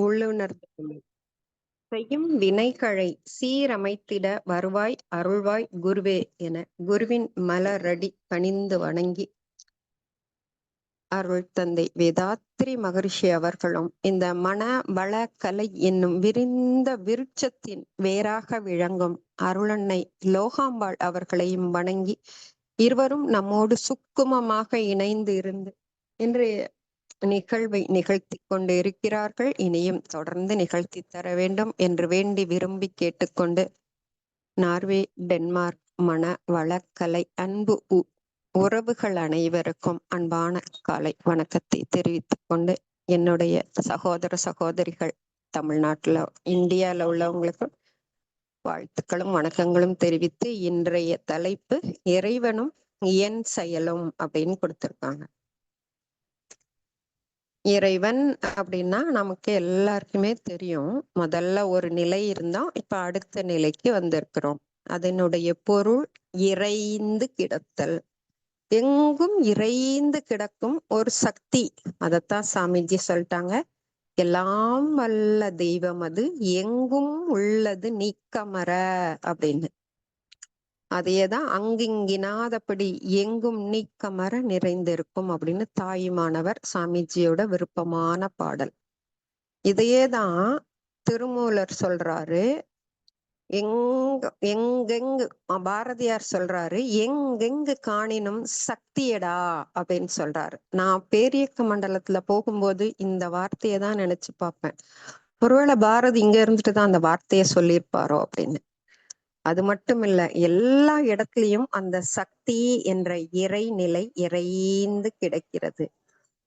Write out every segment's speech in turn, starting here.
உள்ளுணர்ந்து செய்யும் வினைகளை சீரமைத்திட வருவாய் அருள்வாய் குருவே என குருவின் மலரடி பணிந்து வணங்கி அருள் தந்தை வேதாத்ரி மகரிஷி அவர்களும் இந்த மன வள கலை என்னும் விரிந்த விருட்சத்தின் வேறாக விளங்கும் அருளன்னை லோகாம்பாள் அவர்களையும் வணங்கி இருவரும் நம்மோடு சுக்குமமாக இணைந்து இருந்து இன்றைய நிகழ்வை நிகழ்த்தி கொண்டு இருக்கிறார்கள். இனியும் தொடர்ந்து நிகழ்த்தி தர வேண்டும் என்று வேண்டி விரும்பி கேட்டுக்கொண்டு நார்வே டென்மார்க் மன வளக்கலை அன்பு உறவுகள் அனைவருக்கும் அன்பான காலை வணக்கத்தை தெரிவித்துக் கொண்டு என்னுடைய சகோதர சகோதரிகள் தமிழ்நாட்டுல இந்தியால உள்ளவங்களுக்கும் வாழ்த்துக்களும் வணக்கங்களும் தெரிவித்து இன்றைய தலைப்பு இறைவனும் என் செயலும் அப்படின்னு கொடுத்திருக்காங்க. இறைவன் அப்படின்னா நமக்கு எல்லாருக்குமே தெரியும். முதல்ல ஒரு நிலை இருந்தோம், இப்ப அடுத்த நிலைக்கு வந்திருக்கிறோம். அதனுடைய பொருள் இறைந்து கிடத்தல், எங்கும் இறைந்து கிடக்கும் ஒரு சக்தி. அதத்தான் சாமிஜி சொல்லிட்டாங்க, எல்லாம் வல்ல தெய்வம் அது எங்கும் உள்ளது நீக்கமற அப்படின்னு. அதையேதான் அங்கிங்கினாதபடி எங்கும் நீக்கமற நிறைந்திருக்கும் அப்படின்னு தாயுமானவர் சாமிஜியோட விருப்பமான பாடல். இதையேதான் திருமூலர் சொல்றாரு. எங்கெங்கு பாரதியார் சொல்றாரு, எங்கெங்கு காணினும் சக்தியடா அப்படின்னு சொல்றாரு. நான் பேரியக்க மண்டலத்துல போகும்போது இந்த வார்த்தையை தான் நினைச்சு பார்ப்பேன். ஒருவேளை பாரதி இங்க இருந்துட்டு தான் அந்த வார்த்தையை சொல்லியிருப்பாரோ அப்படின்னு. அது மட்டும் இல்ல, எல்லா இடத்துலயும் அந்த சக்தி என்ற இறைநிலை இறைந்து கிடைக்கிறது.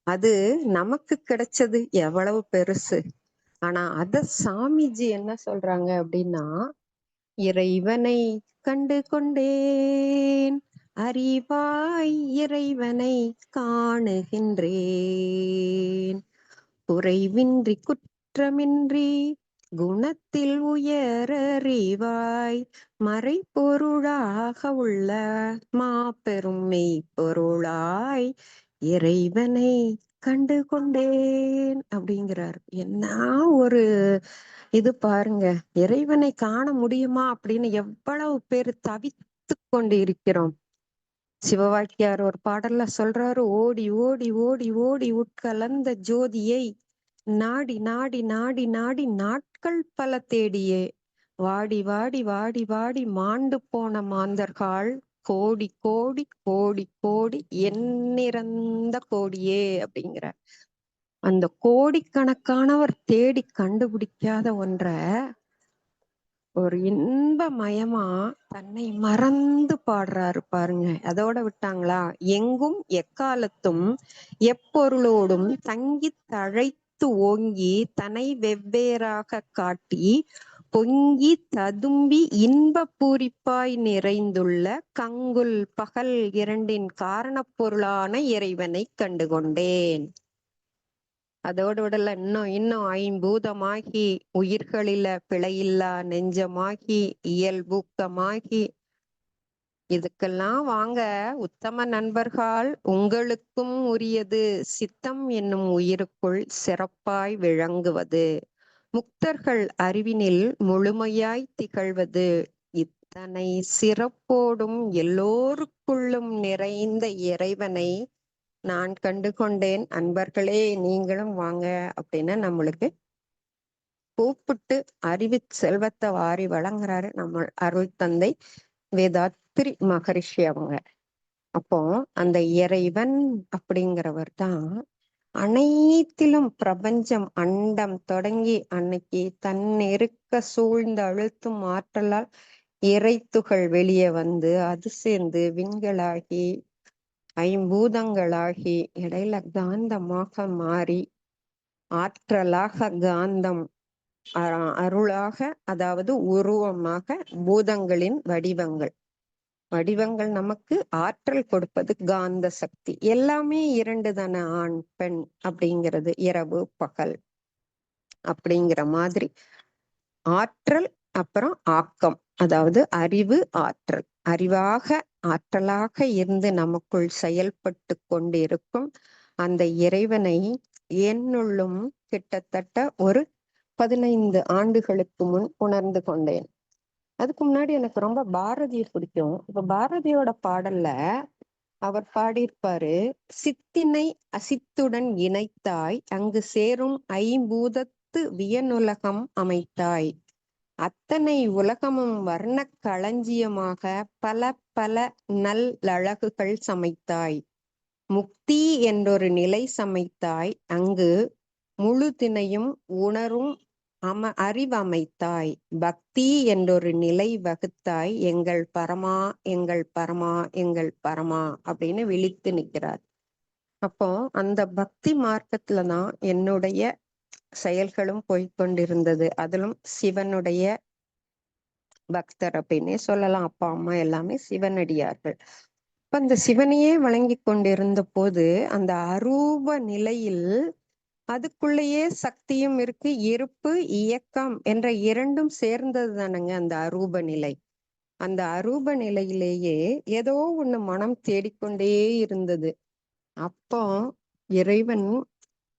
அது நமக்கு கிடைச்சது எவ்வளவு பெருசு. ஆனா அத சாமிஜி என்ன சொல்றாங்க அப்படின்னா, இறைவனை கண்டு கொண்டேன் அறிவாய் இறைவனை காணுகின்றேன் குறைவின்றி குற்றமின்றி குணத்தில் உயரறிவாய் மறைபொருளாக உள்ள மாபெரும் மெய்ப்பொருளாய் இறைவனை கண்டு கொண்டேன் அப்படிங்கிறார். என்ன ஒரு இது பாருங்க, இறைவனை காண முடியுமா அப்படின்னு எவ்வளவு பேர் தவித்து கொண்டு இருக்கிறோம். சிவவாக்கியார் ஒரு பாடல்ல சொல்றாரு, ஓடி ஓடி ஓடி ஓடி உட்கலந்த ஜோதியை நாடி நாடி நாடி நாடி நாட்கள் பல தேடியே வாடி வாடி வாடி வாடி மாண்டு போன மாந்தர்கள் கோடி கோடி கோடி கோடி எண்ணிறந்த கோடியே அப்படிங்கிற. அந்த கோடிக்கணக்கானவர் தேடி கண்டுபிடிக்காத ஒன்றை ஒரு இன்பமயமா தன்னை மறந்து பாடுறாரு பாருங்க. அதோட விட்டாங்களா, எங்கும் எக்காலத்தும் எப்பொருளோடும் தங்கி தழைத்து ஓங்கி தன்னை வெவ்வேறாக காட்டி பொங்கி ததும்பி இன்ப பூரிப்பாய் நிறைந்துள்ள கங்குல் பகல் இரண்டின் காரணப்பொருளான இறைவனை கண்டுகொண்டேன். அதோடு விடல, இன்னும் ஐம்பூதமாகி உயிர்களில பிழையில்லா நெஞ்சமாகி இயல்பூக்கமாகி இதுக்கெல்லாம் வாங்க உத்தம நண்பர்கள் உங்களுக்கும் உரியது சித்தம் என்னும் உயிருக்குள் சிறப்பாய் விளங்குவது முக்தர்கள் அறிவினில் முழுமையாய் திகழ்வது இத்தனை சிறப்போடும் எல்லோருக்குள்ளும் நிறைந்த இறைவனை நான் கண்டு கொண்டேன், அன்பர்களே நீங்களும் வாங்க அப்படின்னு நம்மளுக்கு கூப்பிட்டு அறிவு செல்வத்தை வாரி வழங்குறாரு நம்ம அருள் தந்தை வேதாத்ரி மகரிஷி அவங்க. அப்போ அந்த இறைவன் அப்படிங்கிறவர் தான் அனைத்திலும் பிரபஞ்சம் அண்டம் தொடங்கி அன்னைக்கு தன்னிருக்க சூழ்ந்து அழுத்தும் ஆற்றலால் இறைத்துகள் வெளியே வந்து அது சேர்ந்து விண்களாகி ஐம்பூதங்களாகி இடையில காந்தமாக மாறி ஆற்றலாக காந்தம் அருளாக, அதாவது உருவமாக பூதங்களின் வடிவங்கள் நமக்கு ஆற்றல் கொடுப்பது காந்த சக்தி. எல்லாமே இரண்டு தானே, ஆண் பெண் அப்படிங்கிறது, இரவு பகல் அப்படிங்கிற மாதிரி ஆற்றல் அப்புறம் ஆக்கம், அதாவது அறிவு ஆற்றல். அறிவாக ஆற்றலாக இருந்து நமக்குள் செயல்பட்டு கொண்டிருக்கும் அந்த இறைவனை என்னுள்ளும் கிட்டத்தட்ட ஒரு 15 ஆண்டுகளுக்கு முன் உணர்ந்து கொண்டேன். அதுக்கு முன்னாடி எனக்கு ரொம்ப பாரதியை பிடிக்கும். இப்ப பாரதியோட பாடல்ல அவர் பாடியிருப்பாரு, சித்தினை அசித்துடன் இணைத்தாய், அங்கு சேரும் ஐம்பூதத்து வியனுலகம் அமைத்தாய், அத்தனை உலகமும் வர்ண களஞ்சியமாக பல பல நல்லழகுகள் சமைத்தாய், முக்தி என்றொரு நிலை சமைத்தாய், அங்கு முழுதினையும் உணரும் அறிவமைத்தாய், பக்தி என்றொரு நிலை வகுத்தாய், எங்கள் பரமா எங்கள் பரமா எங்கள் பரமா அப்படின்னு விழித்து நிற்கிறார். அப்போ அந்த பக்தி மார்க்கத்துலதான் என்னுடைய செயல்களும் போய்கொண்டிருந்தது. அதிலும் சிவனுடைய பக்தர் அப்படின்னே சொல்லலாம். அப்பா அம்மா எல்லாமே சிவனடியார்கள். இப்ப அந்த சிவனையே வழங்கி கொண்டிருந்த போது அந்த அரூப நிலையில் அதுக்குள்ளேயே சக்தியும் இருக்கு, இருப்பு இயக்கம் என்ற இரண்டும் சேர்ந்தது தானங்க அந்த அரூப நிலை. அந்த அரூப நிலையிலேயே ஏதோ ஒண்ணு மனம் தேடிக்கொண்டே இருந்தது. அப்போ இறைவன்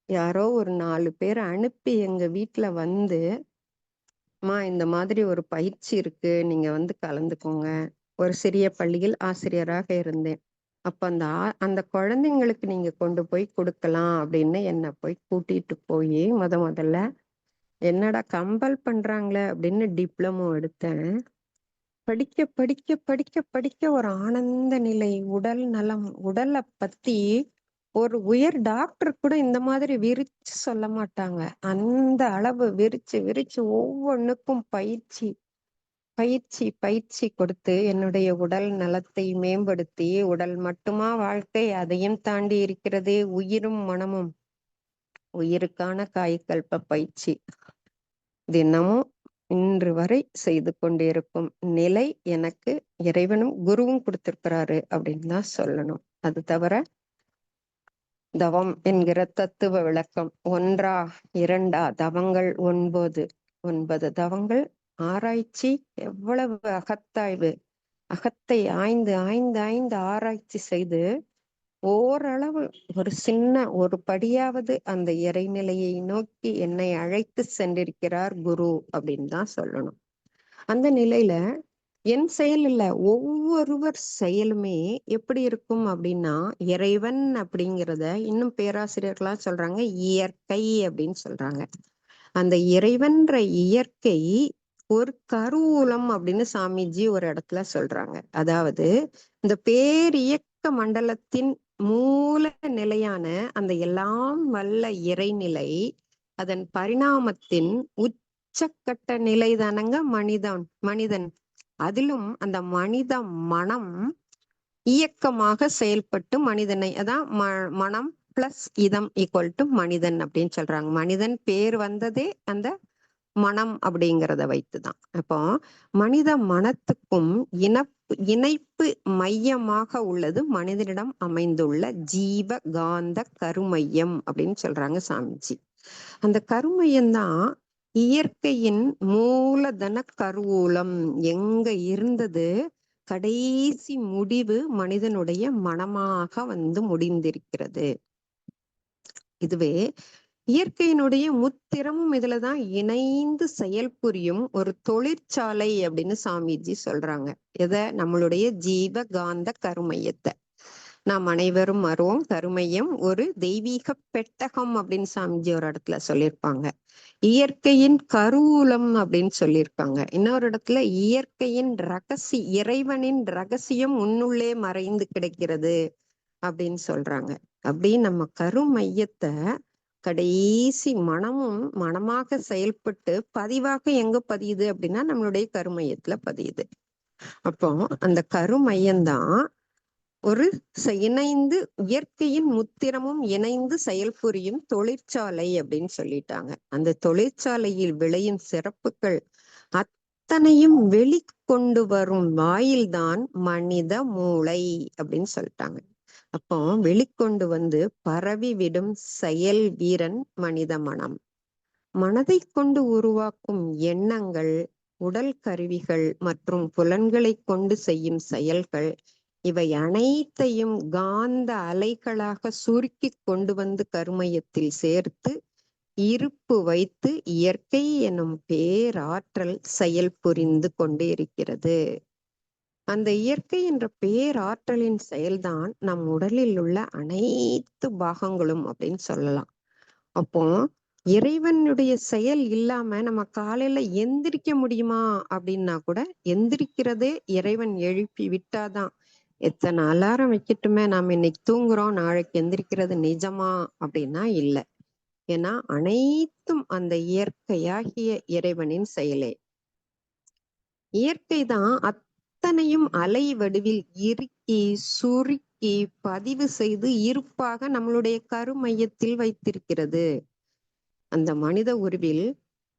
யாரோ ஒரு 4 பேர் அனுப்பி எங்க வீட்டுல வந்து, இந்த மாதிரி ஒரு பயிற்சி இருக்கு, நீங்க வந்து கலந்துக்கோங்க. ஒரு சிறிய பள்ளியில் ஆசிரியராக இருந்தேன். அப்ப அந்த குழந்தைங்களுக்கு நீங்க கொண்டு போய் கொடுக்கலாம் அப்படின்னு என்னை போய் கூட்டிட்டு போய் முதல்ல என்னடா கம்பல் பண்றாங்களே அப்படின்னு டிப்ளமோ எடுத்தேன். படிக்க படிக்க படிக்க படிக்க ஒரு ஆனந்த நிலை, உடல் நலம், உடலை பத்தி ஒரு உயர் டாக்டர் கூட இந்த மாதிரி விரிச்சு சொல்ல மாட்டாங்க. அந்த அளவு விரிச்சு விரிச்சு ஒவ்வொன்றுக்கும் பயிற்சி பயிற்சி பயிற்சி கொடுத்து என்னுடைய உடல் நலத்தை மேம்படுத்தி, உடல் மட்டுமா வாழ்க்கை, அதையும் தாண்டி இருக்கிறதே உயிரும் மனமும். உயிருக்கான காய்கல்ப பயிற்சி தினமும் இன்று வரை செய்து கொண்டிருக்கும் நிலை எனக்கு இறைவனும் குருவும் கொடுத்திருக்கிறாரு அப்படின்னு தான் சொல்லணும். அது தவிர தவம் என்கிற தத்துவ விளக்கம் 1 2 தவங்கள் 9 தவங்கள், ஆராய்ச்சி, எவ்வளவு அகத்தாய்வு, அகத்தை ஆய்ந்து ஆய்ந்து ஆய்ந்து ஆராய்ச்சி செய்து ஓரளவு ஒரு சின்ன ஒரு படியாவது அந்த இறைநிலையை நோக்கி என்னை அழைத்து சென்றிருக்கிறார் குரு அப்படின்னு தான் சொல்லணும். அந்த நிலையில என் செயல் இல்ல, ஒவ்வொருவர் செயலுமே எப்படி இருக்கும் அப்படின்னா, இறைவன் அப்படிங்கிறத இன்னும் பேராசிரியர்களா சொல்றாங்க இயற்கை அப்படின்னு சொல்றாங்க. அந்த இறைவன்ற இயற்கை ஒரு கருவூலம் அப்படின்னு சாமிஜி ஒரு இடத்துல சொல்றாங்க. அதாவது இந்த பேரியக்க மண்டலத்தின் மூல நிலையான அந்த எல்லாம் வல்ல இறைநிலை, அதன் பரிணாமத்தின் உச்சக்கட்ட நிலை தானங்க மனிதன். அதிலும் அந்த மனித மனம் இயக்கமாக செயல்பட்டு மனிதனை, அதான் மனம் பிளஸ் இதம் ஈக்குவல் டு மனிதன் அப்படின்னு சொல்றாங்க. மனிதன் பேர் வந்ததே அந்த மனம் அப்படிங்கிறத வைத்துதான். அப்போ மனித மனத்துக்கும் இணைப்பு மையமாக உள்ளது மனிதனிடம் அமைந்துள்ள ஜீவ காந்த கருமையம் அப்படின்னு சொல்றாங்க சாமிஜி. அந்த கருமையம்தான் இயற்கையின் மூலதன கருவூலம். எங்க இருந்தது கடைசி முடிவு மனிதனுடைய மனமாக வந்து முடிந்திருக்கிறது. இதுவே இயற்கையினுடைய முத்திரமும் இதுலதான் இணைந்து செயல்புரியும் ஒரு தொழிற்சாலை அப்படின்னு சாமிஜி சொல்றாங்க. எதை? நம்மளுடைய ஜீவ காந்த கருமையத்தை. நாம் அனைவரும் அறிவோம், கருமையம் ஒரு தெய்வீக பெட்டகம் அப்படின்னு சாமிஜி ஒரு இடத்துல சொல்லியிருப்பாங்க. இயற்கையின் கருவூலம் அப்படின்னு சொல்லியிருப்பாங்க. இன்னொரு இடத்துல இயற்கையின் இறைவனின் ரகசியம் உன்னுள்ளே மறைந்து கிடக்கிறது அப்படின்னு சொல்றாங்க. அப்படி நம்ம கருமையத்தை கடைசி மனமும் மனமாக செயல்பட்டு பதிவாக எங்க பதியுது அப்படின்னா நம்மளுடைய கருமையத்துல பதியுது. அப்போ அந்த கருமையம்தான் ஒரு இணைந்து இயற்கையின் முத்திரமும் இணைந்து செயல்புரியும் தொழிற்சாலை அப்படின்னு சொல்லிட்டாங்க. அந்த தொழிற்சாலையில் விளையும் சிறப்புகள் அத்தனையும் வெளிக்கொண்டு வரும் வாயில்தான் மனித மூளை அப்படின்னு சொல்லிட்டாங்க. அப்போ வெளிக்கொண்டு வந்து பரவி விடும் செயல் வீரன் மனித மனம். மனதை கொண்டு உருவாக்கும் எண்ணங்கள், உடல் கருவிகள் மற்றும் புலன்களை கொண்டு செய்யும் செயல்கள், இவை அனைத்தையும் காந்த அலைகளாக சுருக்கி கொண்டு வந்து கருமையத்தில் சேர்த்து இருப்பு வைத்து இயற்கை எனும் பேராற்றல் செயல் புரிந்து கொண்டு இருக்கிறது. அந்த இயற்கை என்ற பேராற்றலின் செயல்தான் நம் உடலில் உள்ள அனைத்து பாகங்களும் அப்படின்னு சொல்லலாம். அப்போ இறைவனுடைய செயல் இல்லாம நம்ம காலையில எந்திரிக்க முடியுமா அப்படின்னா கூட, எந்திரிக்கிறதே இறைவன் எழுப்பி விட்டாதான். எத்தனை அலாரம் வைக்கட்டுமே, நாம இன்னைக்கு தூங்குறோம் நாளைக்கு எந்திரிக்கிறது நிஜமா அப்படின்னா இல்ல. ஏன்னா அனைத்தும் அந்த இயற்கையாகிய இறைவனின் செயலே. இயற்கை தான் அத்தனையும் அலை வடிவில் இறுக்கி சுருக்கி பதிவு செய்து இருப்பாக நம்மளுடைய கருமையத்தில் வைத்திருக்கிறது. அந்த மனித உருவில்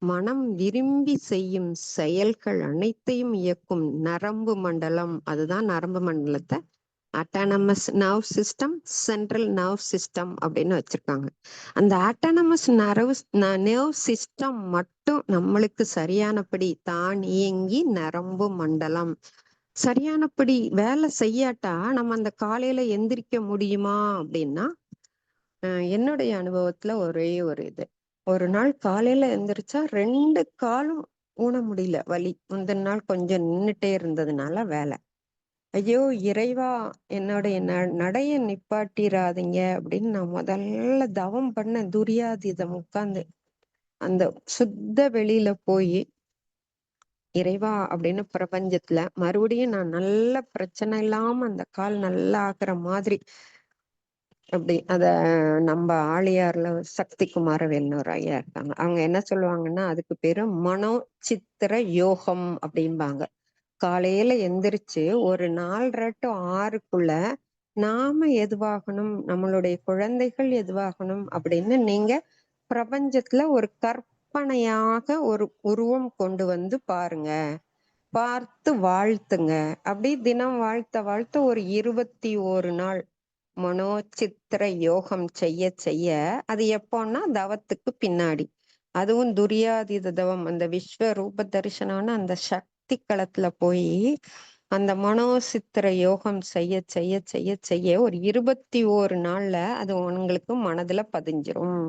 மனம் விரும்பி செய்யும் செயல்கள் அனைத்தையும் இயக்கும் நரம்பு மண்டலம், அதுதான் நரம்பு மண்டலத்தை autonomous nerve system, central nerve system அப்படின்னு வச்சிருக்காங்க. அந்த அட்டானமஸ் நர்வ் சிஸ்டம் மட்டும் நம்மளுக்கு சரியானபடி தான் இயங்கி நரம்பு மண்டலம் சரியானபடி வேலை செய்யாட்டா நம்ம அந்த காலையில எந்திரிக்க முடியுமா அப்படின்னா, என்னுடைய அனுபவத்துல ஒரே ஒரு இது, ஒரு நாள் காலையில எந்திரிச்சா 2 காலும் ஊன முடியல, வலி. முந்தின நாள் கொஞ்சம் நின்னுட்டே இருந்ததுனால வேலை. ஐயோ இறைவா, என்னுடைய நடைய நிப்பாட்டிராதீங்க அப்படின்னு நான் முதல்ல தவம் பண்ண துரியாதீதம் உட்கார்ந்து அந்த சுத்த வெளியில போய், இறைவா அப்படின்னு பிரபஞ்சத்துல மறுபடியும் நான் நல்ல பிரச்சனை இல்லாம அந்த கால் நல்லா ஆக்குற மாதிரி அப்படி அத நம்ம ஆழியார்ல சக்தி குமாரவேல்னு ஒரு ஐயா இருக்காங்க. அவங்க என்ன சொல்லுவாங்கன்னா, அதுக்கு பேரு மனோ சித்திர யோகம் அப்படிம்பாங்க. காலையில எந்திரிச்சு ஒரு 4:30 to 6க்குள்ள நாம எதுவாகணும், நம்மளுடைய குழந்தைகள் எதுவாகணும் அப்படின்னு நீங்க பிரபஞ்சத்துல ஒரு கற்பனையாக ஒரு உருவம் கொண்டு வந்து பாருங்க, பார்த்து வாழ்த்துங்க. அப்படி தினம் வாழ்த்த வாழ்த்த ஒரு 21 நாள் மனோசித்திர யோகம் செய்ய செய்ய, அது எப்போன்னா தவத்துக்கு பின்னாடி, அதுவும் துரியாதீத தவம், அந்த விஸ்வ ரூப தரிசனம்னு அந்த சக்தி களத்துல போய் அந்த மனோசித்திர யோகம் செய்ய செய்ய செய்ய செய்ய ஒரு 21 நாள்ல அது உங்களுக்கு மனதுல பதிஞ்சிரும்.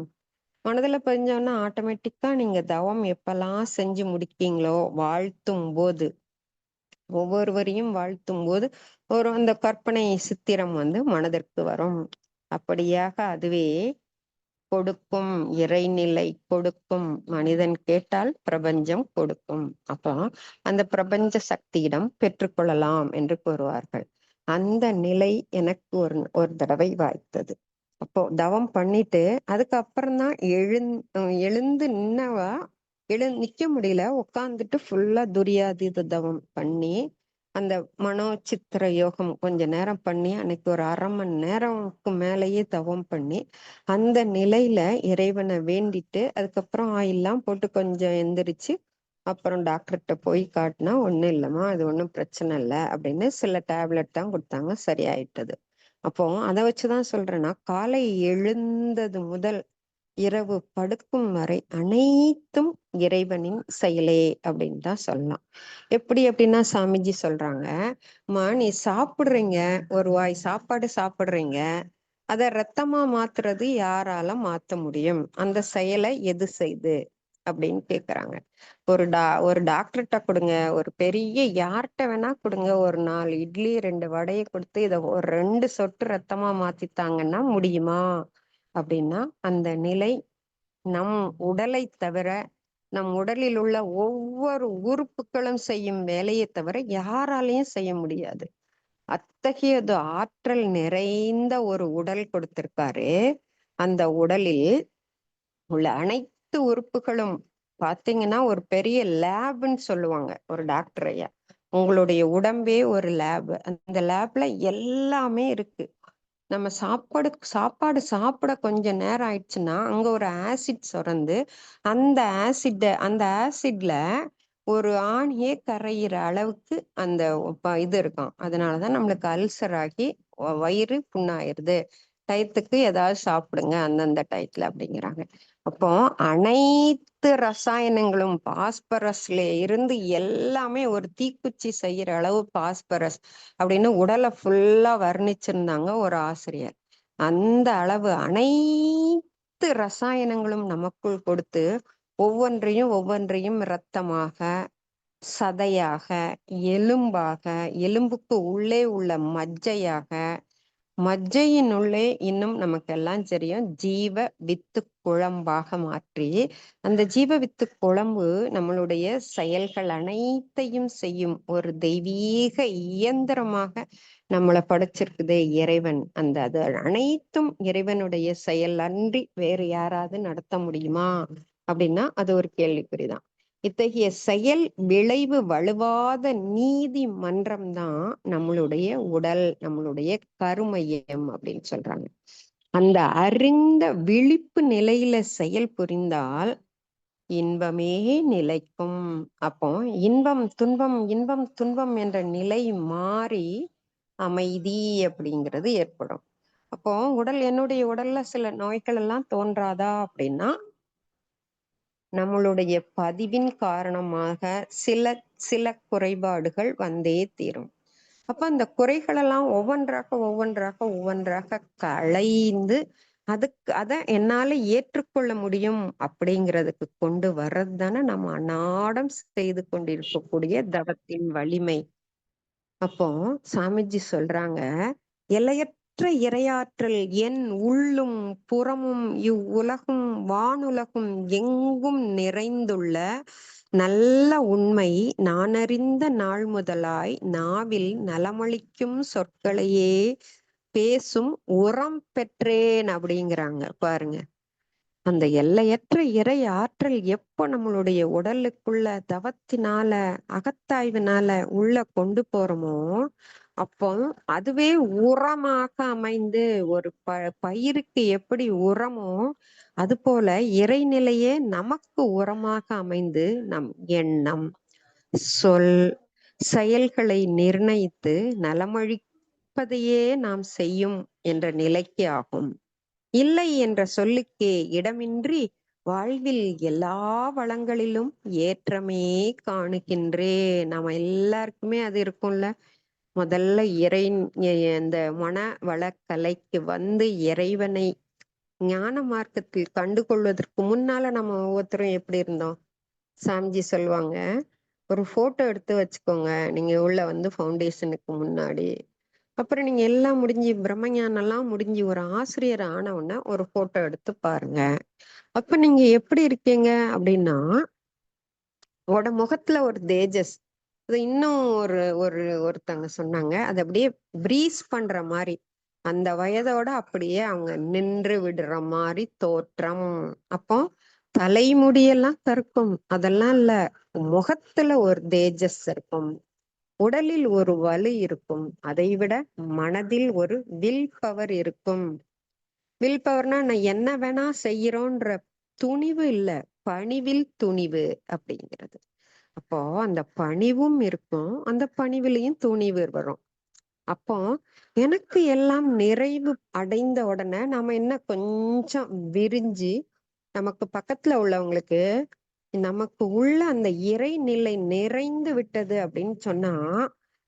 மனதுல பதிஞ்சோன்னா ஆட்டோமேட்டிக்கா நீங்க தவம் எப்பெல்லாம் செஞ்சு முடிக்கீங்களோ, வாழ்த்தும் போது ஒவ்வொருவரையும் வாழ்த்தும் போது ஒரு அந்த கற்பனை சித்திரம் மனதிற்கு வரும். அப்படியாக அதுவே கொடுக்கும், இறைநிலை கொடுக்கும். மனிதன் கேட்டால் பிரபஞ்சம் கொடுக்கும். அப்போ அந்த பிரபஞ்ச சக்தியிடம் பெற்றுக்கொள்ளலாம் என்று கூறுவார்கள். அந்த நிலை எனக்கு ஒரு தடவை வாய்த்தது. அப்போ தவம் பண்ணிட்டு அதுக்கப்புறம் தான் எழுந்து நின்னவா, நிக்க முடியல, உட்காந்துட்டு ஃபுல்லா துரியாதீத தவம் பண்ணி அந்த மனோ சித்திர யோகம் கொஞ்ச நேரம் பண்ணி, அன்னைக்கு ஒரு 1/2 மணி நேரம்க்கு மேலேயே தவம் பண்ணி அந்த நிலையில இறைவனை வேண்டிட்டு அதுக்கப்புறம் ஆயில்லாம் போட்டு கொஞ்சம் எந்திரிச்சு அப்புறம் டாக்டர்கிட்ட போய் காட்டினா, ஒண்ணும் இல்லைம்மா, அது ஒன்றும் பிரச்சனை இல்லை அப்படின்னு சில டேப்லெட் தான் கொடுத்தாங்க, சரியாயிட்டது. அப்போ அதை வச்சுதான் சொல்றேன்னா, காலை எழுந்தது முதல் இரவு படுக்கும் வரை அனைத்தும் இறைவனின் செயலே அப்படின்னு தான் சொல்லலாம். எப்படி அப்படின்னா, சாமிஜி சொல்றாங்க, நீ சாப்பிடுறீங்க, ஒரு வாய் சாப்பாடு சாப்பிடுறீங்க, அத ரத்தமா மாத்துறது யாரால மாத்த முடியும்? அந்த செயலை எது செய்து அப்படின்னு கேக்குறாங்க. ஒரு டாக்டர்கிட்ட கொடுங்க, ஒரு பெரிய யார்கிட்ட வேணா கொடுங்க, ஒரு 4 இட்லி 2 வடையை கொடுத்து இத ஒரு 2 சொட்டு ரத்தமா மாத்தித்தாங்கன்னா முடியுமா அப்படின்னா, அந்த நிலை நம் உடலை தவிர, நம் உடலில் உள்ள ஒவ்வொரு உறுப்புகளும் செய்யும் வேலையை தவிர யாராலையும் செய்ய முடியாது. அத்தகையது ஆற்றல் நிறைந்த ஒரு உடல் கொடுத்திருக்காரு. அந்த உடலில் உள்ள அனைத்து உறுப்புகளும் பாத்தீங்கன்னா ஒரு பெரிய லேப்னு சொல்லுவாங்க ஒரு டாக்டர் ஐயா. உங்களுடைய உடம்பே ஒரு லேப். அந்த லேப்ல எல்லாமே இருக்கு. நம்ம சாப்பாடு சாப்பிட கொஞ்சம் நேரம் ஆயிடுச்சுன்னா அங்க ஒரு ஆசிட் சுரந்து அந்த ஆசிட்ல ஒரு ஆணியே கரையிற அளவுக்கு அந்த இது இருக்கும். அதனாலதான் நம்மளுக்கு அல்சர் ஆகி வயிறு புண்ணாயிருது. டயத்துக்கு ஏதாவது சாப்பிடுங்க அந்தந்த டயத்துல அப்படிங்கிறாங்க. அப்போ அனைத்து ரசாயனங்களும் பாஸ்பரஸ்ல இருந்து எல்லாமே ஒரு தீக்குச்சி செய்யற அளவு பாஸ்பரஸ் அப்படின்னு உடலை ஃபுல்லா வர்ணிச்சிருந்தாங்க ஒரு ஆசிரியர். அந்த அளவு அனைத்து அனைத்து ரசாயனங்களும் நமக்குள் கொடுத்து ஒவ்வொன்றையும் இரத்தமாக, சதையாக, எலும்பாக, எலும்புக்கு உள்ளே உள்ள மஜ்ஜையாக, மஜ்ஜையினுள்ளே இன்னும் நமக்கெல்லாம் தெரியும் ஜீவ வித்து குழம்பாக மாற்றி, அந்த ஜீவ வித்து குழம்பு நம்மளுடைய செயல்கள் அனைத்தையும் செய்யும் ஒரு தெய்வீக இயந்திரமாக நம்மளை படைச்சிருக்குதே இறைவன். அது அனைத்தும் இறைவனுடைய செயல் அன்றி வேறு யாராவது நடத்த முடியுமா அப்படின்னா அது ஒரு கேள்விக்குறிதான். இத்தகைய செயல் விளைவு வலுவாத நீதிமன்றம் தான் நம்மளுடைய உடல், நம்மளுடைய கருமையம் அப்படின்னு சொல்றாங்க. அந்த அறிந்த விழிப்பு நிலையில செயல் புரிந்தால் இன்பமே நிலைக்கும். அப்போ இன்பம் துன்பம் என்ற நிலை மாறி அமைதி அப்படிங்கிறது ஏற்படும். அப்போ என்னுடைய உடல்ல சில நோய்கள் எல்லாம் தோன்றாதா அப்படின்னா நம்மளுடைய பதிவின் காரணமாக சில குறைபாடுகள் வந்தே தீரும். அப்ப அந்த குறைகளெல்லாம் ஒவ்வொன்றாக களைந்து அதை என்னால ஏற்றுக்கொள்ள முடியும் அப்படிங்கிறதுக்கு கொண்டு வர்றது தானே நம்ம அன்னாடம் செய்து கொண்டிருக்கக்கூடிய தவத்தின் வலிமை. அப்போ சாமிஜி சொல்றாங்க, எல்லையற்ற இறையாற்றல் என் உள்ளும் புறமும் இவ்வுலகும் வானுலகும் எங்கும் நிறைந்துள்ள நல்ல உண்மை நானறிந்த நாள் முதலாய் நாவில் நலமளிக்கும் சொற்களையே பேசும் உரம் பெற்றேன் அப்படிங்கிறாங்க. பாருங்க, அந்த எல்லையற்ற இறை ஆற்றல் எப்போ நம்மளுடைய உடலுக்குள்ள தவத்தினால அகத்தாய்வினால உள்ள கொண்டு போறோமோ அப்போ அதுவே உரமாக அமைந்து ஒரு பயிருக்கு எப்படி உரமோ அது போல இறைநிலையே நமக்கு உரமாக அமைந்து நம் எண்ணம், சொல், செயல்களை நிர்ணயித்து நலமழிப்பதையே நாம் செய்யும் என்ற நிலைக்கு ஆகும். இல்லை என்ற சொல்லுக்கே இடமின்றி வாழ்வில் எல்லா வளங்களிலும் ஏற்றமே காணுகின்றேன். நம்ம எல்லாருக்குமே அது இருக்கும்ல. முதல்ல இந்த மன வளக்கலைக்கு வந்து இறைவனை ஞான மார்க்கத்தில் கண்டுகொள்வதற்கு முன்னால நம்ம ஒவ்வொருத்தரும் எப்படி இருந்தோம்? சாமிஜி சொல்லுவாங்க, ஒரு போட்டோ எடுத்து வச்சுக்கோங்க நீங்க உள்ள வந்து ஃபவுண்டேஷனுக்கு முன்னாடி. அப்புறம் நீங்க எல்லாம் முடிஞ்சு பிரம்மஞானம் எல்லாம் முடிஞ்சு ஒரு ஆசிரியர் ஆன உடனே ஒரு போட்டோ எடுத்து பாருங்க. அப்ப நீங்க எப்படி இருக்கீங்க அப்படின்னா முகத்துல ஒரு தேஜஸ். அது இன்னும் ஒருத்தங்க சொன்னாங்க, அது அப்படியே பிரீஸ் பண்ற மாதிரி அந்த வயதோட அப்படியே அவங்க நின்று விடுற மாதிரி தோற்றம். அப்போ தலைமுடியெல்லாம் கருக்கும், அதெல்லாம் இல்ல, முகத்துல ஒரு தேஜஸ் இருக்கும், உடலில் ஒரு வலு இருக்கும், அதை விட மனதில் ஒரு வில் பவர் இருக்கும். வில் பவர்னா நான் என்ன வேணா செய்யறோன்ற துணிவு இல்ல, பணிவில் துணிவு அப்படிங்கிறது. அப்போ அந்த பணிவும் இருக்கும், அந்த பணிவிலையும் துணிவு வரும். அப்போ எனக்கு எல்லாம் நிறைவு அடைந்த உடனே நாம என்ன கொஞ்சம் விரிஞ்சு நமக்கு பக்கத்துல உள்ளவங்களுக்கு நமக்கு உள்ள அந்த இறைநிலை நிறைந்து விட்டது அப்படின்னு சொன்னா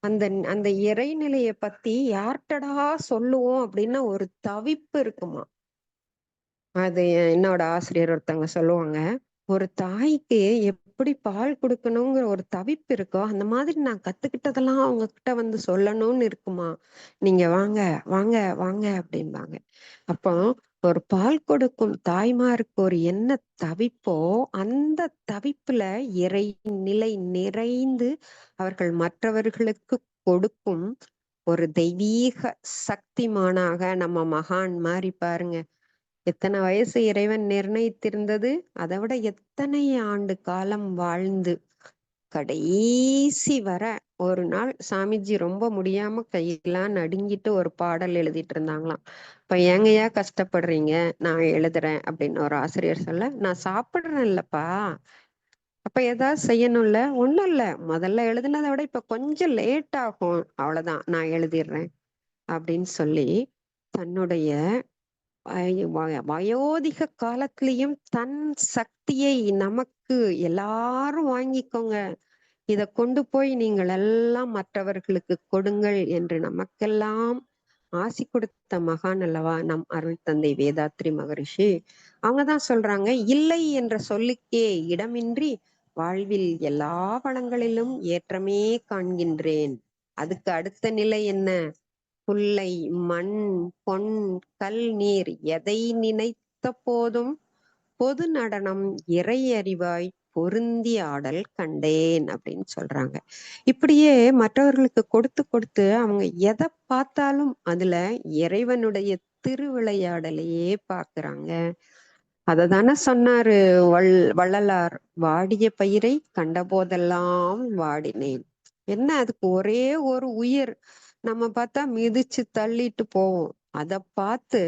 அந்த அந்த இறைநிலைய பத்தி யார்கிட்டடா சொல்லுவோம் அப்படின்னு ஒரு தவிப்பு இருக்குமா. அது என்னோட ஆசிரியர் ஒருத்தவங்க சொல்லுவாங்க, ஒரு தாய்க்கு எப்படி பால் கொடுக்கணுங்கிற ஒரு தவிப்பு இருக்கோ அந்த மாதிரி நான் கத்துக்கிட்டதெல்லாம் அவங்க கிட்ட வந்து சொல்லணும்னு இருக்குமா. நீங்க வாங்க வாங்க வாங்க அப்படின்பாங்க. அப்போ ஒரு பால் கொடுக்கும் தாய்மாருக்கு ஒரு என்ன தவிப்போ அந்த தவிப்புல இறை நிலை நிறைந்து அவர்கள் மற்றவர்களுக்கு கொடுக்கும் ஒரு தெய்வீக சக்திமானாக நம்ம மகான் மாதிரி பாருங்க. எத்தனை வயசு இறைவன் நிர்ணயித்திருந்தது, அதை விட எத்தனை ஆண்டு காலம் வாழ்ந்து கடைசி வர ஒரு நாள் சாமிஜி ரொம்ப முடியாம கையெல்லாம் நடுங்கிட்டு ஒரு பாடல் எழுதிட்டு இருந்தாங்களாம். இப்ப ஏங்கய்யா கஷ்டப்படுறீங்க, நான் எழுதுறேன் அப்படின்னு ஒரு ஆசிரியர் சொல்ல, நான் சாப்பிடுறேன் இல்லப்பா, அப்ப ஏதாவது செய்யணும்ல. ஒண்ணும் இல்ல, முதல்ல எழுதுனதை விட இப்ப கொஞ்சம் லேட் ஆகும், அவ்வளவுதான், நான் எழுதிடுறேன் அப்படின்னு சொல்லி தன்னுடைய வயோதிக காலத்திலையும் தன் சக்தியை நமக்கு எல்லாரும் வாங்கிக்கோங்க, இத கொண்டு போய் நீங்கள் எல்லாம் மற்றவர்களுக்கு கொடுங்கள் என்று நமக்கெல்லாம் ஆசி கொடுத்த மகான் அல்லவா நம் அருள் தந்தை வேதாத்ரி மகரிஷி. அவங்கதான் சொல்றாங்க, இல்லை என்ற சொல்லுக்கே இடமின்றி வாழ்வில் எல்லா வளங்களிலும் ஏற்றமே காண்கின்றேன். அதுக்கு அடுத்த நிலை என்ன? புல்லை, மண், பொன், கல், நீர் எதை நினைத்த போதும் பொது நடனம் இறை அறிவாய் பொருந்தி ஆடல் கண்டேன் அப்படின்னு சொல்றாங்க. இப்படியே மற்றவர்களுக்கு கொடுத்து கொடுத்து அவங்க எதை பார்த்தாலும் அதுல இறைவனுடைய திருவிளையாடலையே பாக்குறாங்க. அததானே சொன்னாரு வள்ளலார், வாடிய பயிரை கண்டபோதெல்லாம் வாடினேன். என்ன அதுக்கு ஒரே ஒரு உயிர் நம்ம பார்த்தா மிதிச்சு தள்ளிட்டு போவோம். அதை பார்த்து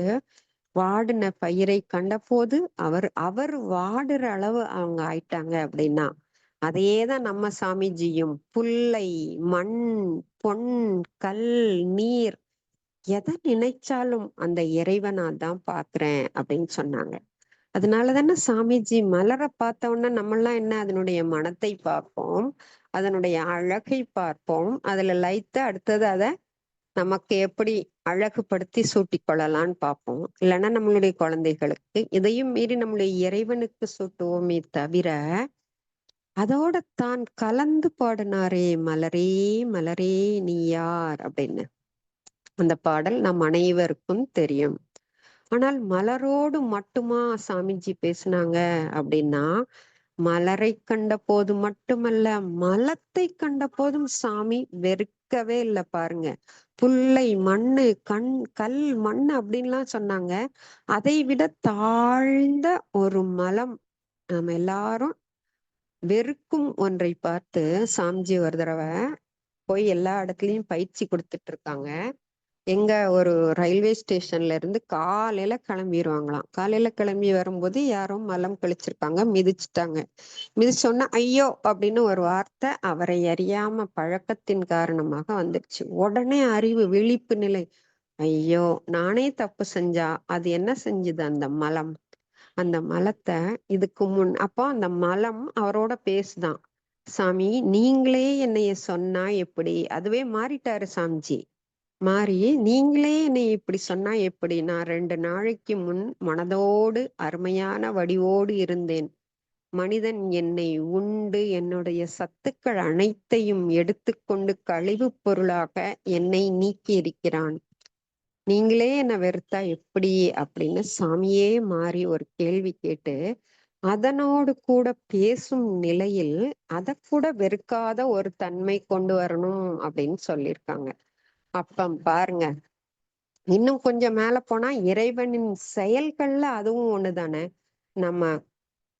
வாடின பயிரை கண்டபோது அவர் வாடுற அளவு அவங்க ஆயிட்டாங்க அப்படின்னா, அதேதான் நம்ம சாமிஜியும். புல்லை, மண், பொன், கல், நீர் எதை நினைச்சாலும் அந்த இறைவனா தான் பாக்குறேன் அப்படின்னு சொன்னாங்க. அதனாலதானே சாமிஜி மலரை பார்த்த உடனே நம்மெல்லாம் என்ன அதனுடைய மனத்தை பார்ப்போம், அதனுடைய அழகை பார்ப்போம், அதுல லைத்த அடுத்தது அதை நமக்கு எப்படி அழகுபடுத்தி சூட்டி கொள்ளலான்னு பார்ப்போம். இல்லைன்னா நம்மளுடைய குழந்தைகளுக்கு, இதையும் மீறி நம்மளுடைய இறைவனுக்கு சூட்டுவோமே தவிர, அதோட தான் கலந்து பாடினாரே மலரே மலரே நீ யார் அப்படின்னு. அந்த பாடல் நம் அனைவருக்கும் தெரியும். ஆனால் மலரோடு மட்டுமா சாமிஜி பேசினாங்க அப்படின்னா, மலரை கண்ட போது மட்டுமல்ல, மலத்தை கண்ட போதும் சாமி வெறுக்கவே இல்லை பாருங்க. புல்லை, மண்ணு, கல், மண் அப்படின்லாம் சொன்னாங்க. அதை விட தாழ்ந்த ஒரு மலம் நம்ம எல்லாரும் வெறுக்கும் ஒன்றை பார்த்து சாமிஜி ஒரு தடவை போய் எல்லா இடத்துலயும் பயிற்சி கொடுத்துட்டு இருக்காங்க. எங்க ஒரு ரயில்வே ஸ்டேஷன்ல இருந்து காலையில கிளம்பிடுவாங்களாம். காலையில கிளம்பி வரும்போது யாரும் மலம் கழிச்சிருக்காங்க, மிதிச்சுட்டாங்க. மிதிச்சோன்னா ஐயோ அப்படின்னு ஒரு வார்த்தை அவரை அறியாம பழக்கத்தின் காரணமாக வந்துடுச்சு. உடனே அறிவு விழிப்பு நிலை, ஐயோ நானே தப்பு செஞ்சா அது என்ன செஞ்சுது அந்த மலம். அந்த மலத்தை இதுக்கு முன் அப்போ அந்த மலம் அவரோட பேசுதான், சாமி நீங்களே என்னைய சொன்னா எப்படி. அதுவே மாறிட்டாரு சாமிஜி. மாறி, நீங்களே என்னை இப்படி சொன்னா எப்படி. நான் 2 நாளைக்கு முன் மனதோடு அருமையான வடிவோடு இருந்தேன். மனிதன் என்னை உண்டு என்னுடைய சத்துக்கள் அனைத்தையும் எடுத்துக்கொண்டு கழிவு பொருளாக என்னை நீக்கி இருக்கிறான். நீங்களே என்னை வெறுத்தா எப்படி அப்படின்னு சாமியே மாறி ஒரு கேள்வி கேட்டு, அதனோடு கூட பேசும் நிலையில் அதை கூட வெறுக்காத ஒரு தன்மை கொண்டு வரணும் அப்படின்னு சொல்லியிருக்காங்க. அப்ப பாருங்க, இன்னும் கொஞ்சம் மேல போனா இறைவனின் செயல்கள்ல அதுவும் ஒண்ணுதானே. நம்ம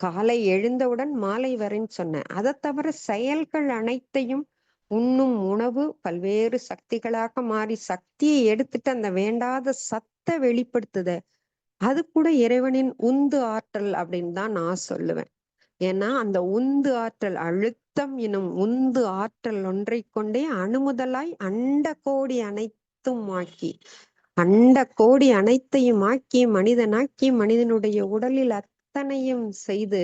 காலை எழுந்தவுடன் மாலை வரைன்னு சொன்னேன். அதை தவிர செயல்கள் அனைத்தையும் உண்ணும் உணவு பல்வேறு சக்திகளாக மாறி சக்தியை எடுத்துட்டு அந்த வேண்டாத சத்தை வெளிப்படுத்துத, அது கூட இறைவனின் உந்து ஆற்றல் அப்படின்னு தான் நான் சொல்லுவேன். ஏன்னா அந்த உந்து ஆற்றல், அழுத்தம் எனும் உந்து ஆற்றல் ஒன்றை கொண்டே அணுமுதலாய் அண்ட கோடி அனைத்தும் ஆக்கி, அண்ட கோடி அனைத்தையும் ஆக்கி மனிதனாக்கி மனிதனுடைய உடலில் அத்தனையும் செய்து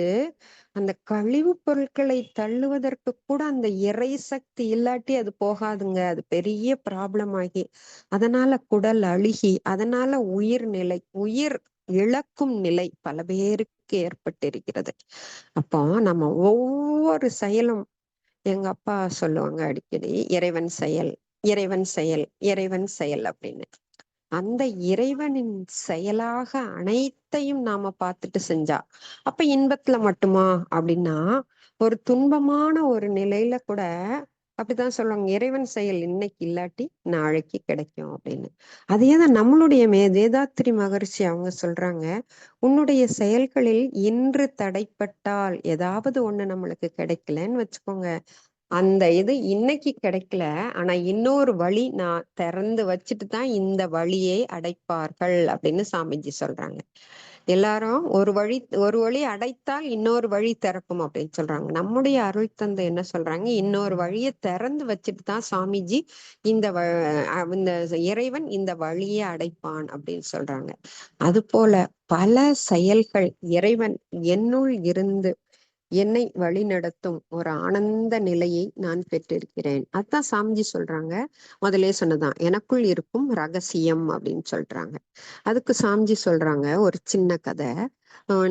அந்த கழிவு பொருட்களை தள்ளுவதற்கு கூட அந்த இறை சக்தி இல்லாட்டி அது போகாதுங்க. அது பெரிய ப்ராப்ளம் ஆகி அதனால குடல் அழுகி அதனால உயிர் இழக்கும் நிலை பல பேருக்கு ஏற்பட்டிருக்கிறது. அப்போ நம்ம ஒவ்வொரு செயலும், எங்க அப்பா சொல்லுவாங்க அடிக்கடி, இறைவன் செயல், இறைவன் செயல், இறைவன் செயல் அப்படின்னு. அந்த இறைவனின் செயலாக அனைத்தையும் நாம பார்த்துட்டு செஞ்சா அப்ப இன்பத்துல மட்டுமா அப்படின்னா, ஒரு துன்பமான ஒரு நிலையில கூட அப்படித்தான் சொல்லுவாங்க, இறைவன் செயல் இன்னைக்கு இல்லாட்டி நாளைக்கு கிடைக்கும் அப்படின்னு. அதேதான் நம்மளுடைய வேதாத்திரி மகரிஷி அவங்க சொல்றாங்க, உன்னுடைய செயல்களில் இன்று தடைப்பட்டால் ஏதாவது ஒண்ணு நம்மளுக்கு கிடைக்கலன்னு வச்சுக்கோங்க, அந்த இது இன்னைக்கு கிடைக்கல, ஆனா இன்னொரு வழி நான் திறந்து வச்சுட்டு தான் இந்த வழியை அடைப்பார்கள் அப்படின்னு சாமிஜி சொல்றாங்க. எல்லாரும் ஒரு வழி அடைத்தால் இன்னொரு வழி திறக்கும் அப்படின்னு சொல்றாங்க. நம்முடைய அருள் தந்தை என்ன சொல்றாங்க, இன்னொரு வழியை திறந்து வச்சுட்டு தான் சாமிஜி இந்த இந்த இறைவன் இந்த வழியை அடைப்பான் அப்படின்னு சொல்றாங்க. அது போல பல செயல்கள் இறைவன் என்னுள் இருந்து என்னை வழி நடத்தும் ஒரு ஆனந்த நிலையை நான் பெற்றிருக்கிறேன். அதான் சாமிஜி சொல்றாங்க. முதலே சொன்னதான் எனக்குள் இருக்கும் ரகசியம் அப்படின்னு சொல்றாங்க. அதுக்கு சாமிஜி சொல்றாங்க ஒரு சின்ன கதை.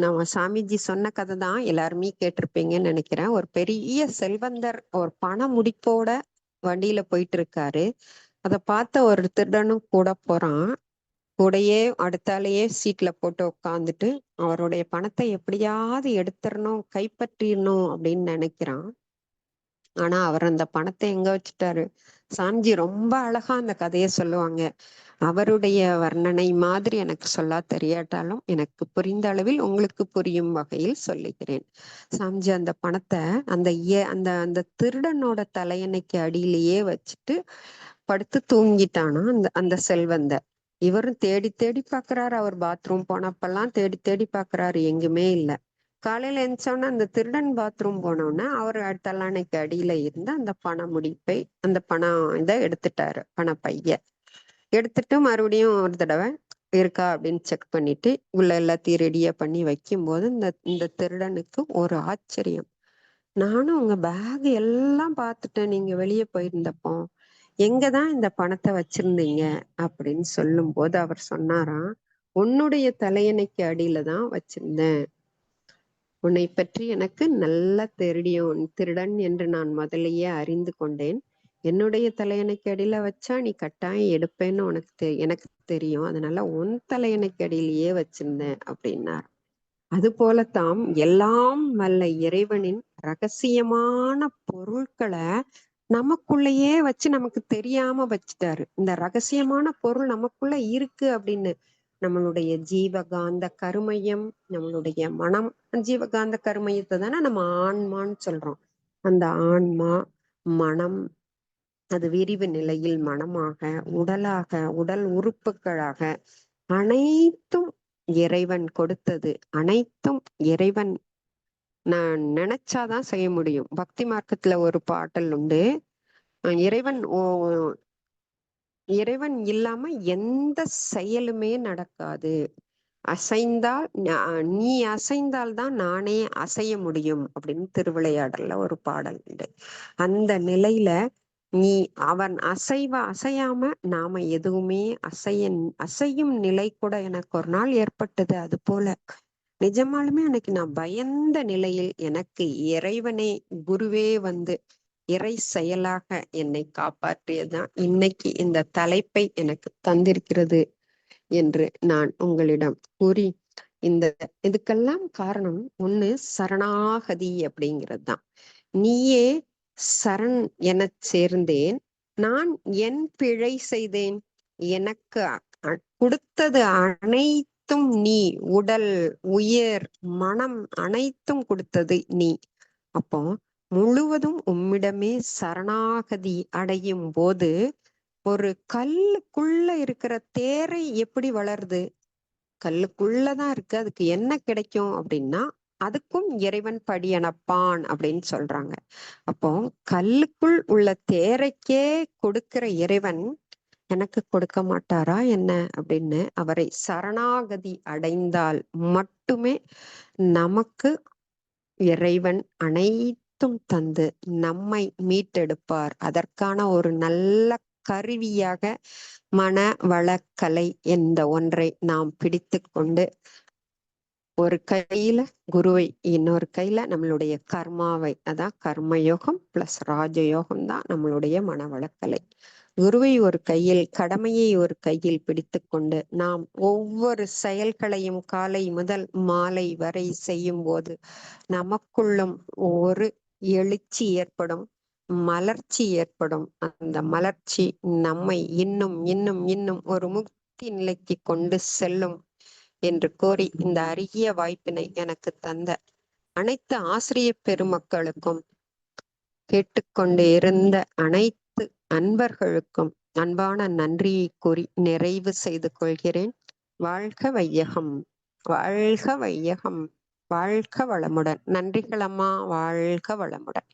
நம்ம சாமிஜி சொன்ன கதை தான் எல்லாருமே கேட்டிருப்பீங்கன்னு நினைக்கிறேன். ஒரு பெரிய செல்வந்தர் ஒரு பண முடிப்போட வண்டியில போயிட்டு இருக்காரு. அதை பார்த்த ஒரு திருடனும் கூட போறான். கூடையே அடுத்தாலேயே சீட்ல போட்டு உட்காந்துட்டு அவருடைய பணத்தை எப்படியாவது எடுத்துடணும், கைப்பற்றிடணும் அப்படின்னு நினைக்கிறான். ஆனா அவர் அந்த பணத்தை எங்க வச்சுட்டாரு? சாமிஜி ரொம்ப அழகா அந்த கதையை சொல்லுவாங்க. அவருடைய வர்ணனை மாதிரி எனக்கு சொல்ல தெரியாட்டாலும் எனக்கு புரிந்த அளவில் உங்களுக்கு புரியும் வகையில் சொல்லுகிறேன். சாமிஜி அந்த பணத்தை அந்த அந்த அந்த திருடனோட தலையணைக்கு அடியிலேயே வச்சுட்டு படுத்து தூங்கிட்டானா அந்த அந்த செல்வந்தர். இவரும் தேடி தேடி பாக்குறாரு. அவர் பாத்ரூம் போனப்பெல்லாம் தேடி தேடி பாக்குறாரு, எங்குமே இல்லை. காலையில எழுந்தோன்னா அந்த திருடன் பாத்ரூம் போனோன்னா அவர் தலானைக்கு அடியில இருந்து அந்த பண முடிப்பை அந்த பணம் இதை எடுத்துட்டாரு, பணப்பைய எடுத்துட்டு மறுபடியும் ஒரு தடவை இருக்கா அப்படின்னு செக் பண்ணிட்டு உள்ள எல்லாத்தையும் ரெடியா பண்ணி வைக்கும் போது இந்த இந்த திருடனுக்கு ஒரு ஆச்சரியம். நானும் உங்க பேக் எல்லாம் பார்த்துட்டேன், நீங்க வெளியே போயிருந்தப்போ எங்கதான் இந்த பணத்தை வச்சிருந்தீங்க அப்படின்னு சொல்லும் போது அவர் சொன்னாராம், உன்னுடைய தலையணைக்கு அடியில தான் வச்சிருந்தேன். உன்னை பற்றி எனக்கு நல்லா தெரியும், திருடன் என்று நான் முதலையே அறிந்து கொண்டேன். என்னுடைய தலையணைக்கு அடியில வச்சா நீ கட்டாயம் எடுப்பேன்னு எனக்கு தெரியும். அதனால உன் தலையணைக்கு அடியிலேயே வச்சிருந்தேன் அப்படின்னார். அது போலத்தாம் எல்லாம் வல்ல இறைவனின் ரகசியமான பொருட்களை நமக்குள்ளேயே வச்சு நமக்கு தெரியாம வச்சுட்டாரு. இந்த ரகசியமான பொருள் நமக்குள்ள இருக்கு அப்படின்னு நம்மளுடைய ஜீவகாந்த கருமையம், நம்மளுடைய மனம். ஜீவகாந்த கருமையத்தை தானே நம்ம ஆன்மான்னு சொல்றோம். அந்த ஆன்மா, மனம், அது விரிவு நிலையில் மனமாக, உடலாக, உடல் உறுப்புகளாக அனைத்தும் இறைவன் கொடுத்தது. அனைத்தும் இறைவன் நான் நினைச்சாதான் செய்ய முடியும். பக்தி மார்க்கத்துல ஒரு பாடல் உண்டு. இறைவன் இறைவன் இல்லாம எந்த செயலுமே நடக்காது. அசைந்தால் நீ அசைந்தால் தான் நானே அசைய முடியும் அப்படின்னு திருவிளையாடல்ல ஒரு பாடல் உண்டு. அந்த நிலையில நீ அவன் அசையாம நாம எதுவுமே அசையும் நிலை கூட எனக்கு ஒரு நாள் ஏற்பட்டது. அது போல நிஜமாலுமே அன்னைக்கு நான் பயந்த நிலையில் எனக்கு இறைவனே, குருவே வந்து இறை செயலாக என்னை காப்பாற்றியதுதான் இன்னைக்கு இந்த தலைப்பை எனக்கு தந்திருக்கிறது என்று நான் உங்களிடம் கூறி, இந்த இதுக்கெல்லாம் காரணம் ஒண்ணு சரணாகதி அப்படிங்கிறது தான். நீயே சரண் எனச் சேர்ந்தேன், நான் என் பிழை செய்தேன், எனக்கு கொடுத்தது அனைத்தும் நீ, உடல், உயிர், மனம் அனைத்தும் கொடுத்தது நீ. அப்போ முழுவதும் உம்மிடமே சரணாகதி அடையும் போது ஒரு கல்லுக்குள்ள இருக்கிற தேரை எப்படி வளருது? கல்லுக்குள்ளதான் இருக்கு, அதுக்கு என்ன கிடைக்கும் அப்படின்னா அதுக்கும் இறைவன் படி அனுப்பான் அப்படின்னு சொல்றாங்க. அப்போ கல்லுக்குள் உள்ள தேரைக்கே கொடுக்கிற இறைவன் எனக்கு கொடுக்க மாட்டாரா என்ன அப்படின்னு அவரை சரணாகதி அடைந்தால் மட்டுமே நமக்கு இறைவன் அனைத்தும் தந்து நம்மை மீட்டெடுப்பார். அதற்கான ஒரு நல்ல கருவியாக மன வளக்கலை என்ற ஒன்றை நாம் பிடித்து கொண்டு, ஒரு கையில குருவை, இன்னொரு கையில நம்மளுடைய கர்மாவை, அதான் கர்மயோகம் பிளஸ் ராஜயோகம் தான் நம்மளுடைய மனவளக்கலை. குருவை ஒரு கையில், கடமையை ஒரு கையில் பிடித்து கொண்டு நாம் ஒவ்வொரு செயல்களையும் காலை முதல் மாலை வரை செய்யும் போது நமக்குள்ளும் ஒரு எழுச்சி ஏற்படும், மலர்ச்சி ஏற்படும். அந்த மலர்ச்சி நம்மை இன்னும் இன்னும் இன்னும் ஒரு முக்தி நிலைக்கு கொண்டு செல்லும் என்று கூறி, இந்த அரிய வாய்ப்பினை எனக்கு தந்த அனைத்து ஆசிரியர் பெருமக்களுக்கும், கேட்டுக்கொண்டு இருந்த அனைத்து அன்பர்களுக்கும் அன்பான நன்றியை கூறி நிறைவு செய்து கொள்கிறேன். வாழ்க வையகம், வாழ்க வையகம், வாழ்க வளமுடன். நன்றிகள் அம்மா, வாழ்க வளமுடன்.